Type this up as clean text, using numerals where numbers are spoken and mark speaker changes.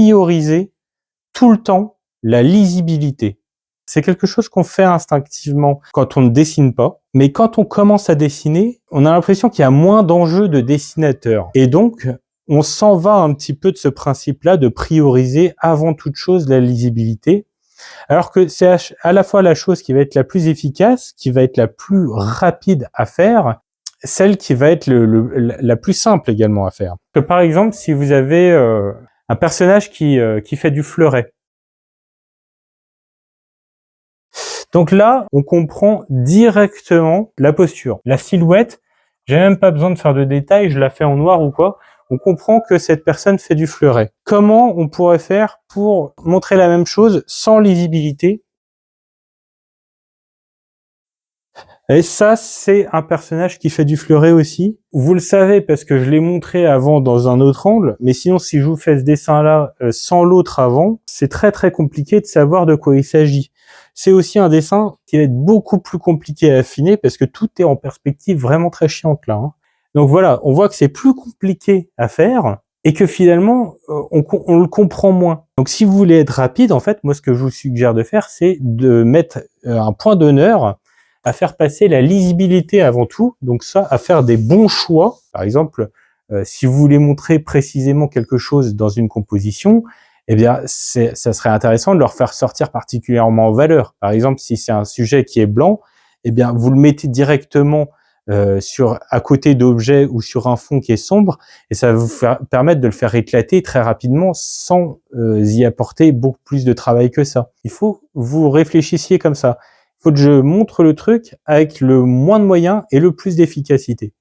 Speaker 1: prioriser tout le temps la lisibilité. C'est quelque chose qu'on fait instinctivement quand on ne dessine pas, mais quand on commence à dessiner, on a l'impression qu'il y a moins d'enjeux de dessinateur. Et donc, on s'en va un petit peu de ce principe-là de prioriser avant toute chose la lisibilité, alors que c'est à la fois la chose qui va être la plus efficace, qui va être la plus rapide à faire, celle qui va être la plus simple également à faire. Que par exemple, si vous avez un personnage qui fait du fleuret, donc là, on comprend directement la posture. La silhouette, j'ai même pas besoin de faire de détails, je la fais en noir ou quoi. On comprend que cette personne fait du fleuret. Comment on pourrait faire pour montrer la même chose sans lisibilité? Et ça, c'est un personnage qui fait du fleuret aussi. Vous le savez parce que je l'ai montré avant dans un autre angle, mais sinon, si je vous fais ce dessin-là sans l'autre avant, c'est très très compliqué de savoir de quoi il s'agit. C'est aussi un dessin qui va être beaucoup plus compliqué à affiner parce que tout est en perspective vraiment très chiante là. Donc voilà, on voit que c'est plus compliqué à faire et que finalement, on le comprend moins. Donc si vous voulez être rapide, en fait, moi ce que je vous suggère de faire, c'est de mettre un point d'honneur à faire passer la lisibilité avant tout, donc ça, à faire des bons choix. Par exemple, si vous voulez montrer précisément quelque chose dans une composition, eh bien, ça serait intéressant de le faire sortir particulièrement en valeur. Par exemple, si c'est un sujet qui est blanc, eh bien, vous le mettez directement à côté d'objets ou sur un fond qui est sombre, et ça va vous permettre de le faire éclater très rapidement sans y apporter beaucoup plus de travail que ça. Il faut que vous réfléchissiez comme ça. Il faut que je montre le truc avec le moins de moyens et le plus d'efficacité.